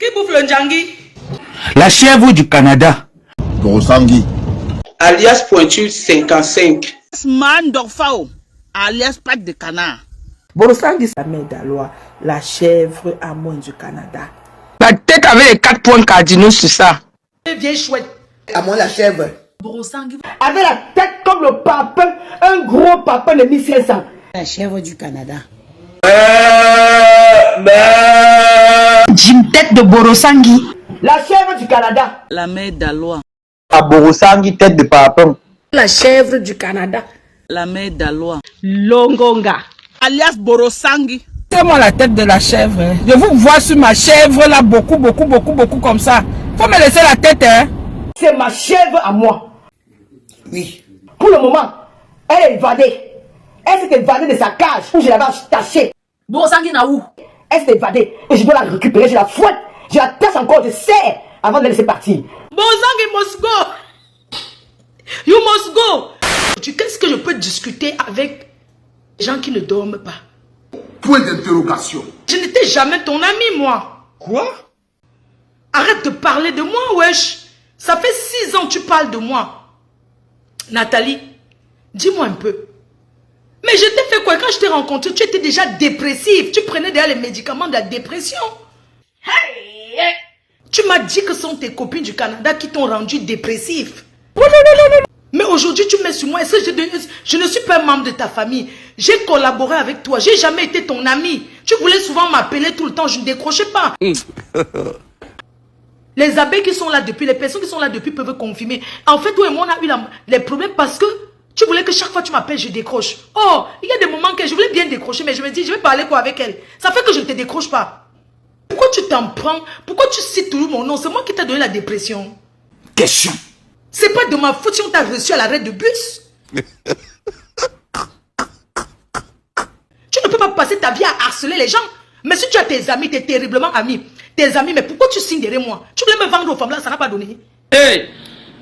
Qui bouffe le Ndjangi? La chèvre du Canada. Borosangi. Alias Pointu 55. Man Dorfao, alias Pack de Canard. Borosangi, sa mère d'Alois, la chèvre à moins du Canada. La tête avec les 4 points cardinaux sur ça. Vieille chouette. À moi la chèvre. Borosangi. Avec la tête comme le papin, un gros papin de 1500. La chèvre du Canada. Jim tête de Borosangi. La chèvre du Canada. La mère d'Alois. À Borosangi tête de papin. La chèvre du Canada. La mère d'Alois. Longonga. Alias Borosangi. C'est moi la tête de la chèvre. Hein. Je vous vois sur ma chèvre là beaucoup comme ça. Faut me laisser la tête hein. C'est ma chèvre à moi. Oui. Pour le moment, elle est évadée. Elle s'est évadée de sa cage où je l'avais attachée. Borosangi na où? Elle s'est évadée et je dois la récupérer. Je la fouette. Je la tasse encore, je serre avant de la laisser partir. Borosangi must go. You must go. Qu'est-ce que je peux discuter avec les gens qui ne dorment pas? Point d'interrogation. Je n'étais jamais ton ami, moi. Quoi? Arrête de parler de moi, wesh. Ça fait 6 ans que tu parles de moi. Nathalie, dis-moi un peu. Mais je t'ai fait quoi? Quand je t'ai rencontré, tu étais déjà dépressive. Tu prenais déjà les médicaments de la dépression. Hey. Tu m'as dit que ce sont tes copines du Canada qui t'ont rendu dépressif. Mais aujourd'hui, tu mets sur moi. Est-ce que je ne suis pas membre de ta famille? J'ai collaboré avec toi. J'ai jamais été ton ami. Tu voulais souvent m'appeler tout le temps. Je ne décrochais pas. Les abeilles qui sont là depuis, les personnes qui sont là depuis peuvent confirmer. En fait, toi et moi, on a eu les problèmes parce que tu voulais que chaque fois que tu m'appelles, je décroche. Oh, il y a des moments que je voulais bien décrocher, mais je me dis, je vais parler quoi avec elle? Ça fait que je ne te décroche pas. Pourquoi tu t'en prends? Pourquoi tu cites toujours mon nom? C'est moi qui t'ai donné la dépression. Question. C'est pas de ma faute si on t'a reçu à l'arrêt de bus. Tu ne peux pas passer ta vie à harceler les gens. Mais si tu as tes amis, tes terriblement amis, tes amis, mais pourquoi tu signes derrière moi? Tu voulais me vendre aux femmes là, ça n'a pas donné. Hey!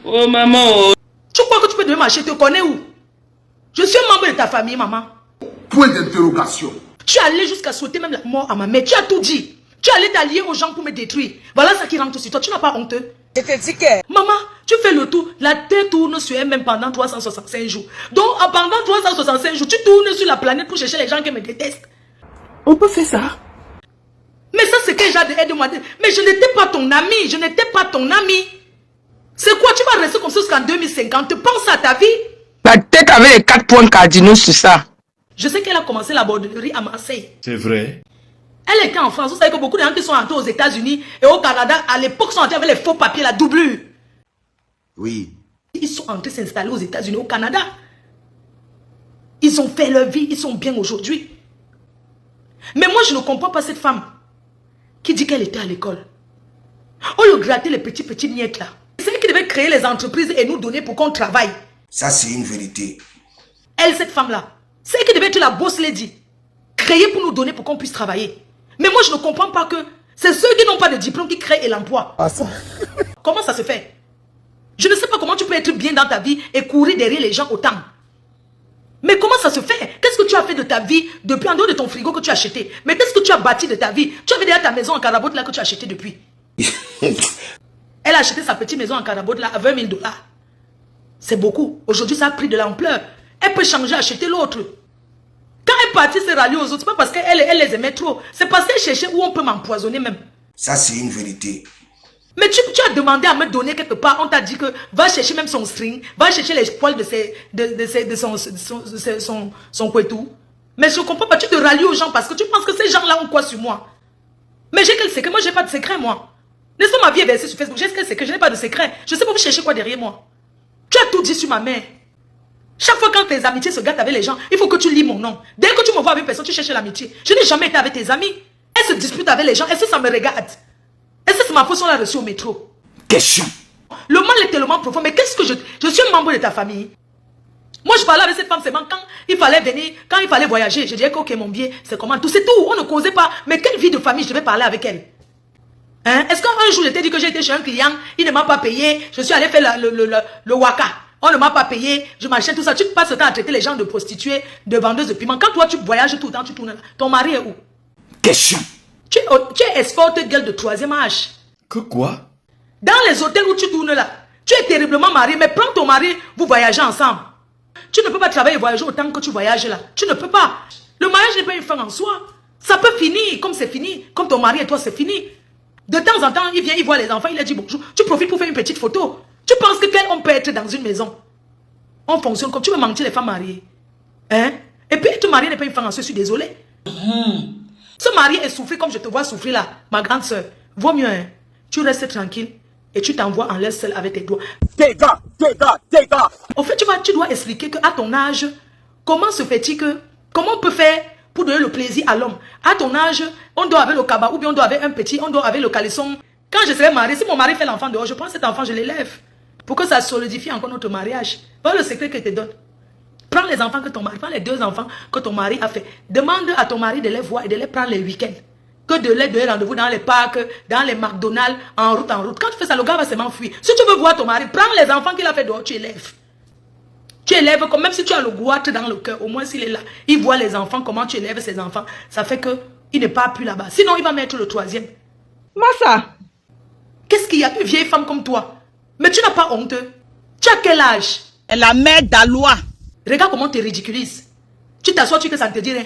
Oh maman! Oh. Tu crois que tu peux donner marcher? Tu te connais où? Je suis un membre de ta famille, maman. Point d'interrogation. Tu es allé jusqu'à souhaiter même la mort à ma mère. Tu as tout dit. Tu es allé t'allier aux gens pour me détruire. Voilà ça qui rentre sur toi. Tu n'as pas honte. Je te dis que... Maman, tu fais le tour. La terre tourne sur elle-même pendant 365 jours. Donc, pendant 365 jours, tu tournes sur la planète pour chercher les gens qui me détestent. On peut faire ça. Mais ça, c'est que j'ai demandé. Mais je n'étais pas ton ami. Je n'étais pas ton ami. C'est quoi? Tu vas rester comme ça jusqu'en 2050. Pense à ta vie. La tête avec les 4 points cardinaux sur ça. Je sais qu'elle a commencé la borderie à Marseille. C'est vrai. Elle était en France. Vous savez que beaucoup de gens qui sont entrés aux États-Unis et au Canada, à l'époque, sont entrés avec les faux papiers, la doublure. Oui. Ils sont entrés s'installer aux États-Unis, au Canada. Ils ont fait leur vie. Ils sont bien aujourd'hui. Mais moi, je ne comprends pas cette femme qui dit qu'elle était à l'école. On lui grattait les petits miettes là. C'est elle qui devait créer les entreprises et nous donner pour qu'on travaille. Ça, c'est une vérité. Elle, cette femme-là, c'est elle qui devait être la boss lady. Créer pour nous donner pour qu'on puisse travailler. Mais moi, je ne comprends pas que c'est ceux qui n'ont pas de diplôme qui créent l'emploi. Ah, ça. Comment ça se fait? Je ne sais pas comment tu peux être bien dans ta vie et courir derrière les gens autant. Mais comment ça se fait? Qu'est-ce que tu as fait de ta vie depuis en dehors de ton frigo que tu as acheté? Mais qu'est-ce que tu as bâti de ta vie? Tu avais déjà ta maison en carabote là que tu as acheté depuis. Elle a acheté sa petite maison en carabote là à 20 000 $. C'est beaucoup. Aujourd'hui, ça a pris de l'ampleur. Elle peut changer, acheter l'autre. Quand elle est partie se rallier aux autres, c'est pas parce qu'elle les aimait trop. C'est parce qu'elle cherchait où on peut m'empoisonner même. Ça, c'est une vérité. Mais tu as demandé à me donner quelque part. On t'a dit que va chercher même son string, va chercher les poils de son couetou. Mais je ne comprends pas. Tu te rallies aux gens parce que tu penses que ces gens-là ont quoi sur moi? Mais j'ai quel secret? Moi, j'ai pas de secret, moi. Laisse-moi ma vie est versée sur Facebook. J'ai quel secret? Je n'ai pas de secret. Je sais pas vous chercher quoi derrière moi. Tu as tout dit sur ma mère. Chaque fois quand tes amitiés se gâtent avec les gens, il faut que tu lis mon nom. Dès que tu me vois avec personne, tu cherches l'amitié. Je n'ai jamais été avec tes amis. Elle se dispute avec les gens. Est-ce que ça me regarde? Est-ce que c'est ma faute si on l'a reçue au métro? Question. Le mal est tellement profond. Mais qu'est-ce que je suis un membre de ta famille. Moi, je parlais avec cette femme seulement quand il fallait venir, quand il fallait voyager. Je disais que, ok, mon billet, c'est comment? Tout, c'est tout. On ne causait pas. Mais quelle vie de famille je devais parler avec elle? Hein? Est-ce qu'un jour, je t'ai dit que j'ai été chez un client, il ne m'a pas payé, je suis allé faire le waka. On ne m'a pas payé, je m'achète tout ça. Tu passes le temps à traiter les gens de prostituées, de vendeuses de piment. Quand toi, tu voyages tout le temps, tu tournes là. Ton mari est où? Question. Tu es escorte girl de 3e âge. Que quoi? Dans les hôtels où tu tournes là, tu es terriblement marié, mais prends ton mari, vous voyagez ensemble. Tu ne peux pas travailler et voyager autant que tu voyages là. Tu ne peux pas. Le mariage n'est pas une fin en soi. Ça peut finir comme c'est fini. Comme ton mari et toi, c'est fini. De temps en temps, il vient, il voit les enfants, il leur dit bonjour. Tu profites pour faire une petite photo. Tu penses que quel homme peut être dans une maison? On fonctionne comme tu veux mentir les femmes mariées. Hein? Et puis, te marier n'est pas une fin en soi, je suis désolé. Se marier et souffrir comme je te vois souffrir là, ma grande soeur. Vaut mieux, hein? Tu restes tranquille et tu t'envoies en l'air seul avec tes doigts. Dégâts. En fait, tu dois expliquer qu'à ton âge, comment se fait-il que, comment on peut faire pour donner le plaisir à l'homme? À ton âge, on doit avoir le cabas ou bien on doit avoir un petit, on doit avoir le caleçon. Quand je serai mariée, si mon mari fait l'enfant dehors, je prends cet enfant, je l'élève. Pour que ça solidifie encore notre mariage. Voilà le secret que je te donne. Prends les enfants que ton mari, prends les 2 enfants que ton mari a fait. Demande à ton mari de les voir et de les prendre les week-ends. Que de les donner rendez-vous dans les parcs, dans les McDonald's, en route. Quand tu fais ça, le gars va se m'enfuir. Si tu veux voir ton mari, prends les enfants qu'il a fait dehors, tu élèves. Tu élèves comme même si tu as le goût dans le cœur, au moins s'il est là, il voit les enfants, comment tu élèves ses enfants. Ça fait qu'il n'est pas plus là-bas. Sinon, il va mettre le 3e. Massa. Qu'est-ce qu'il y a une vieille femme comme toi? Mais tu n'as pas honte. Tu as quel âge? Elle la mère d'Alois. Regarde comment tu te ridiculises. Tu t'assois, tu que ça ne te dit rien.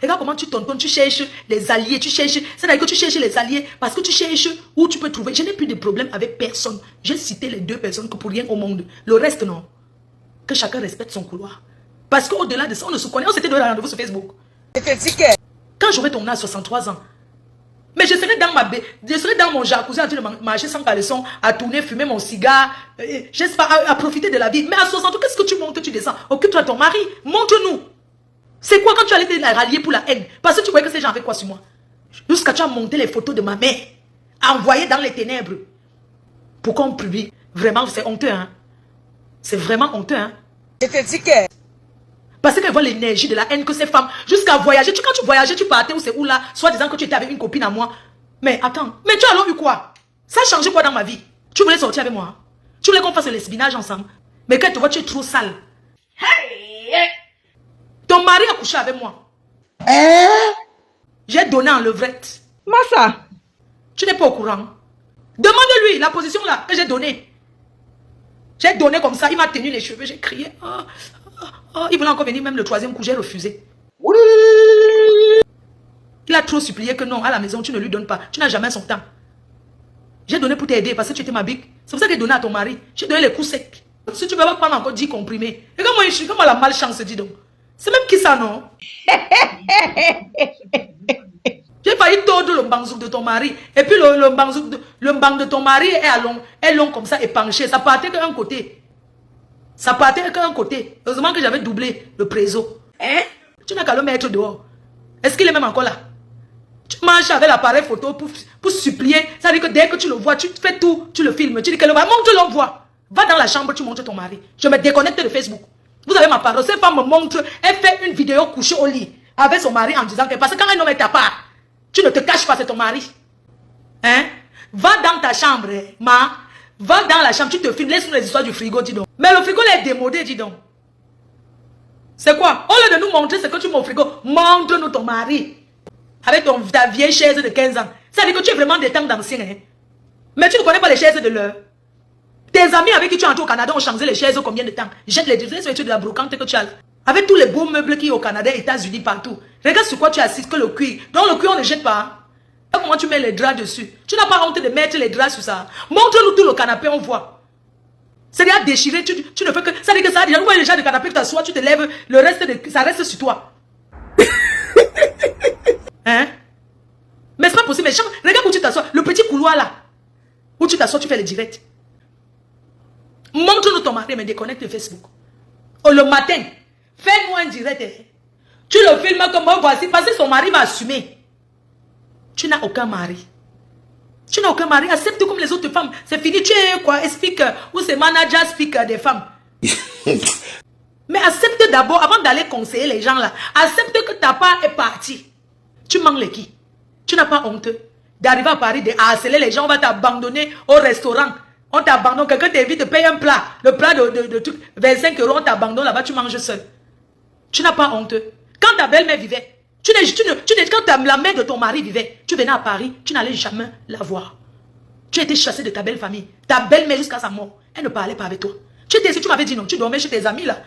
Regarde comment tu tontonnes, tu cherches les alliés, tu cherches. C'est-à-dire que tu cherches les alliés parce que tu cherches où tu peux trouver. Je n'ai plus de problème avec personne. J'ai cité les 2 personnes que pour rien au monde. Le reste, non. Que chacun respecte son couloir. Parce qu'au-delà de ça, on ne se connaît. On s'était donné rendez-vous sur Facebook. Quand j'aurai ton âge, 63 ans, mais je serai dans mon jacuzzi en train de marcher sans caleçon, à tourner, fumer mon cigare, j'espère à profiter de la vie. Mais à 60 ans, qu'est-ce que tu montes, tu descends? Occupe-toi de ton mari, montre-nous. C'est quoi quand tu allais te rallier pour la haine? Parce que tu voyais que ces gens avaient quoi sur moi? Jusqu'à tu as monté les photos de ma mère, envoyées dans les ténèbres. Pourquoi on publie? Vraiment, c'est honteux, hein? C'est vraiment honteux, hein? Parce qu'elle voit l'énergie de la haine que ces femmes, jusqu'à voyager. Quand tu voyageais, tu partais où c'est où là, soit disant que tu étais avec une copine à moi. Mais attends, mais tu as alors eu quoi? Ça a changé quoi dans ma vie? Tu voulais sortir avec moi? Tu voulais qu'on fasse le lesbinage ensemble? Mais quand tu vois, tu es trop sale. Ton mari a couché avec moi. J'ai donné en levrette. Massa. Tu n'es pas au courant. Demande-lui la position là que j'ai donnée. J'ai donné comme ça, il m'a tenu les cheveux, j'ai crié. Il voulait encore venir, même le 3e coup, j'ai refusé. Il a trop supplié que non, à la maison, tu ne lui donnes pas. Tu n'as jamais son temps. J'ai donné pour t'aider parce que tu étais ma bique. C'est pour ça que j'ai donné à ton mari. J'ai donné les coups secs. Si tu ne veux pas prendre encore 10 comprimés. Regarde moi, je suis comme la malchance, dis donc. C'est même qui ça, non? J'ai failli tordre le mbangzouk de ton mari. Et puis le mbang de ton mari est long comme ça et penché. Ça partait qu'un côté. Ça partait qu'un côté. Heureusement que j'avais doublé le préso. Hein? Tu n'as qu'à le mettre dehors. Est-ce qu'il est même encore là? Tu marches avec l'appareil photo pour supplier. Ça veut dire que dès que tu le vois, tu fais tout, tu le filmes. Tu dis que le montre, tu l'envoies. Va dans la chambre, tu montres ton mari. Je me déconnecte de Facebook. Vous avez ma parole. Cette femme me montre, elle fait une vidéo couchée au lit avec son mari en disant que parce que quand un homme est à part, tu ne te caches pas, c'est ton mari. Hein? Va dans ta chambre, ma. Va dans la chambre, tu te filmes, laisse-nous les histoires du frigo, dis donc. Mais le frigo là est démodé, dis donc. C'est quoi? Au lieu de nous montrer ce que tu mets au frigo, montre-nous ton mari. Avec ta vieille chaise de 15 ans. Ça veut dire que tu es vraiment des temps d'anciens. Hein? Mais tu ne connais pas les chaises de l'heure. Tes amis avec qui tu entres au Canada ont changé les chaises combien de temps? Jette les différences de la brocante que tu as là. Avec tous les beaux meubles qui sont au Canada, États-Unis, partout. Regarde sur quoi tu assistes que le cuir. Donc le cuir, on ne jette pas. Comment tu mets les draps dessus? Tu n'as pas honte de mettre les draps sur ça. Montre-nous tout le canapé, on voit. C'est déjà déchiré, tu ne fais que... Ça veut dire que ça, déjà, les gens du canapé, tu t'assois, tu te lèves, le reste, ça reste sur toi. Hein? Mais c'est pas possible. Mais regarde où tu t'assois. Le petit couloir là. Où tu t'assois, tu fais les directs. Montre-nous ton mari, mais déconnecte Facebook. Oh, le matin, fais-nous un direct. Tu le filmes comme moi, voici, parce que son mari va assumer. Tu n'as aucun mari. Tu n'as aucun mari. Accepte comme les autres femmes. C'est fini. Tu es quoi? Speaker. Ou c'est manager speaker des femmes. Mais accepte d'abord, avant d'aller conseiller les gens là. Accepte que ta part est partie. Tu manques les qui? Tu n'as pas honte d'arriver à Paris, de harceler les gens. On va t'abandonner au restaurant. On t'abandonne. Quelqu'un t'invite de payer un plat. Le plat de 25 €, on t'abandonne là-bas. Tu manges seul. Tu n'as pas honte. Quand ta belle-mère vivait, Quand la mère de ton mari vivait, tu venais à Paris, tu n'allais jamais la voir. Tu étais chassé de ta belle famille. Ta belle-mère jusqu'à sa mort, elle ne parlait pas avec toi. Si tu m'avais dit non, tu dormais chez tes amis là.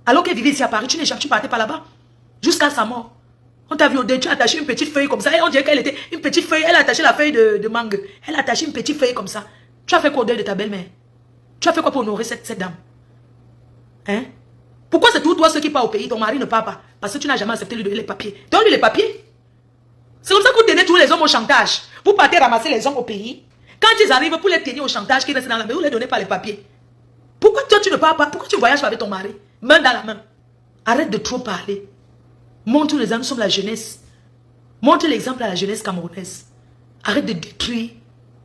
Alors qu'elle vivait ici à Paris, tu partais pas là-bas. Jusqu'à sa mort. On t'a vu au dé, tu as attaché une petite feuille comme ça. Et on dirait qu'elle était une petite feuille. Elle a attaché la feuille de mangue. Elle a attaché une petite feuille comme ça. Tu as fait quoi au deuil de ta belle-mère? Tu as fait quoi pour honorer cette dame? Hein? Pourquoi c'est tout toi ceux qui partent au pays? Ton mari ne part pas. Parce que tu n'as jamais accepté de lui donner les papiers. Donne-lui les papiers. C'est comme ça que vous tenez tous les hommes au chantage. Vous partez ramasser les hommes au pays. Quand ils arrivent pour les tenir au chantage qui restent dans la maison, vous ne les donnez pas les papiers. Pourquoi toi tu ne pars pas? Pourquoi tu voyages pas avec ton mari? Main dans la main. Arrête de trop parler. Montre les gens, nous sommes la jeunesse. Montre l'exemple à la jeunesse camerounaise. Arrête de détruire.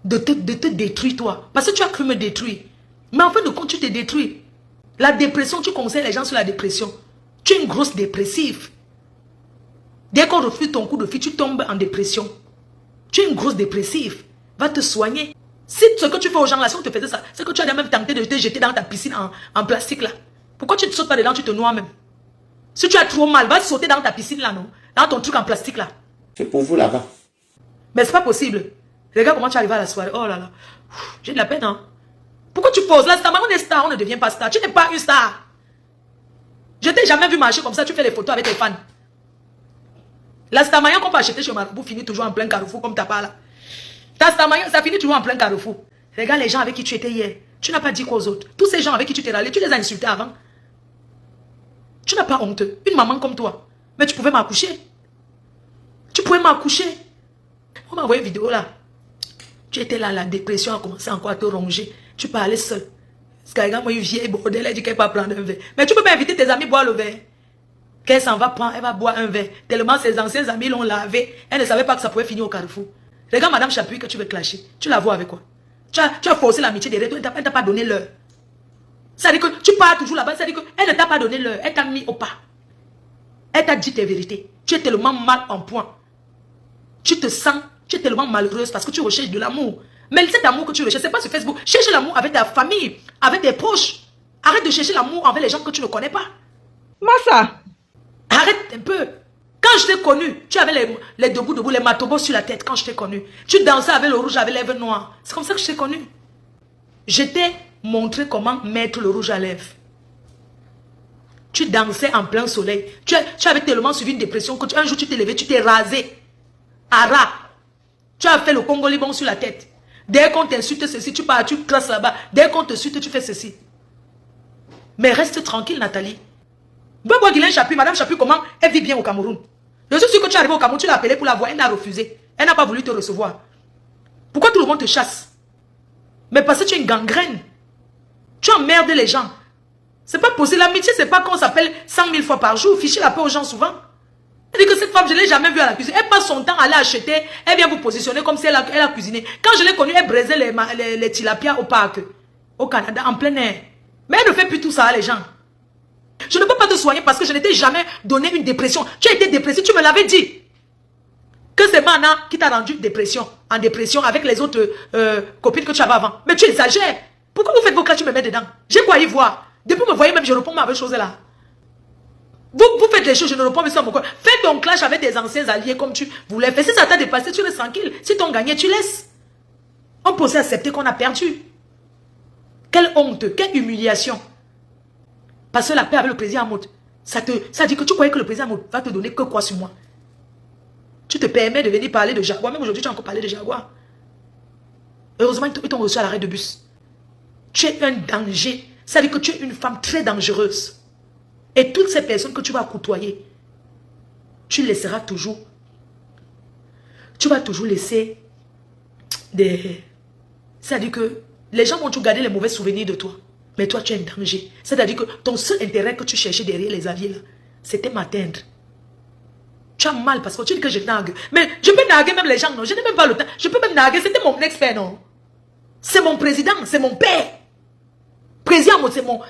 De te détruire toi. Parce que tu as cru me détruire. Mais en fin de compte, tu te détruis. La dépression, tu conseilles les gens sur la dépression. Tu es une grosse dépressive. Dès qu'on refuse ton coup de fil, tu tombes en dépression. Tu es une grosse dépressive. Va te soigner. Si ce que tu fais aux gens là, si on te faisait ça, c'est que tu as même tenté de te jeter dans ta piscine en plastique là. Pourquoi tu ne sautes pas dedans, tu te noies même? Si tu as trop mal, va sauter dans ta piscine là, non? Dans ton truc en plastique là. C'est pour vous là-bas. Mais c'est pas possible. Regarde comment tu arrives à la soirée. Oh là là. J'ai de la peine, hein. Pourquoi tu poses là, star? On est star, on ne devient pas star. Tu n'es pas une star. Je t'ai jamais vu marcher comme ça, tu fais les photos avec tes fans. La star maillon qu'on peut acheter chez Marabout finit toujours en plein carrefour comme ta part là. Ta star maillon, ça finit toujours en plein carrefour. Regarde les gens avec qui tu étais hier. Tu n'as pas dit quoi aux autres. Tous ces gens avec qui tu t'es râlé, tu les as insultés avant. Tu n'as pas honte. Une maman comme toi. Mais tu pouvais m'accoucher. Tu pouvais m'accoucher. On m'a envoyé une vidéo là. Tu étais là, la dépression a commencé encore à te ronger. Tu parlais seul. Parce que regarde, moi, une vieille bordel, elle dit qu'elle va prendre un verre. Mais tu peux pas inviter tes amis à boire le verre. Qu'elle s'en va prendre, elle va boire un verre. Tellement ses anciens amis l'ont lavé. Elle ne savait pas que ça pouvait finir au carrefour. Regarde Madame Chapuis que tu veux clasher. Tu la vois avec quoi? Tu as forcé l'amitié derrière toi, elle ne t'a pas donné l'heure. Ça veut dire que tu pars toujours là-bas, ça veut dire qu'elle ne t'a pas donné l'heure. Elle t'a mis au pas. Elle t'a dit tes vérités. Tu es tellement mal en point. Tu te sens, tu es tellement malheureuse parce que tu recherches de l'amour. Mais cet amour que tu recherches, c'est pas sur Facebook. Cherche l'amour avec ta famille, avec tes proches. Arrête de chercher l'amour avec les gens que tu ne connais pas. Massa. Arrête un peu. Quand je t'ai connu, tu avais les debout, les matobos sur la tête quand je t'ai connu. Tu dansais avec le rouge, avec les lèvres noires. C'est comme ça que je t'ai connu. Je t'ai montré comment mettre le rouge à lèvres. Tu dansais en plein soleil. Tu avais tellement suivi une dépression que un jour tu t'es levé, tu t'es rasé. À ras. Tu as fait le Congo Liban sur la tête. Dès qu'on t'insulte ceci, tu pars, tu crasses là-bas. Dès qu'on te suite, tu fais ceci. Mais reste tranquille, Nathalie. Bobo Guilain Chapuis, Madame Chapuis, comment elle vit bien au Cameroun? Je suis sûr que tu es arrivé au Cameroun, tu l'as appelée pour la voir, elle n'a refusé. Elle n'a pas voulu te recevoir. Pourquoi tout le monde te chasse? Mais parce que tu es une gangrène. Tu emmerdes les gens. C'est pas possible. L'amitié, c'est pas qu'on s'appelle 100 000 fois par jour. Ficher la paix aux gens souvent. Elle dit que cette femme, je ne l'ai jamais vue à la cuisine. Elle passe son temps à aller acheter. Elle vient vous positionner comme si elle a cuisiné. Quand je l'ai connue, elle brisait les tilapias au parc. Au Canada, en plein air. Mais elle ne fait plus tout ça, les gens. Je ne peux pas te soigner parce que je n'étais jamais donné une dépression. Tu as été dépressif, tu me l'avais dit. Que c'est Mana qui t'a rendu en dépression avec les autres copines que tu avais avant. Mais tu exagères. Pourquoi vous faites vos cas, tu me mets dedans? J'ai quoi y voir? Depuis que vous voyez même, je réponds à vos choses là. Vous faites les choses, je ne réponds pas sur mon corps. Fais ton clash avec tes anciens alliés comme tu voulais faire. Si ça t'a dépassé, tu restes tranquille. Si t'as gagné, tu laisses. On peut aussi accepter qu'on a perdu. Quelle honte, quelle humiliation. Parce que la paix avec le président Amout, ça dit que tu croyais que le président Amout va te donner que quoi sur moi? Tu te permets de venir parler de Jaguar. Même aujourd'hui, tu as encore parlé de Jaguar. Heureusement, ils t'ont reçu à l'arrêt de bus. Tu es un danger. Ça veut dire que tu es une femme très dangereuse. Et toutes ces personnes que tu vas côtoyer, tu laisseras toujours. Tu vas toujours laisser des... C'est-à-dire que les gens vont toujours garder les mauvais souvenirs de toi. Mais toi, tu es un danger. C'est-à-dire que ton seul intérêt que tu cherchais derrière les alliés, là, c'était m'atteindre. Tu as mal parce que tu dis que je nague. Mais je peux naguer même les gens, non. Je n'ai même pas le temps. Je peux même naguer. C'était mon ex-père, non. C'est mon président, c'est mon père. Président,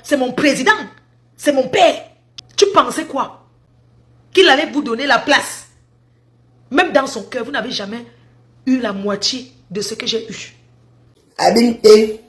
c'est mon président. C'est mon père. Tu pensais quoi? Qu'il allait vous donner la place. Même dans son cœur, vous n'avez jamais eu la moitié de ce que j'ai eu. Habité.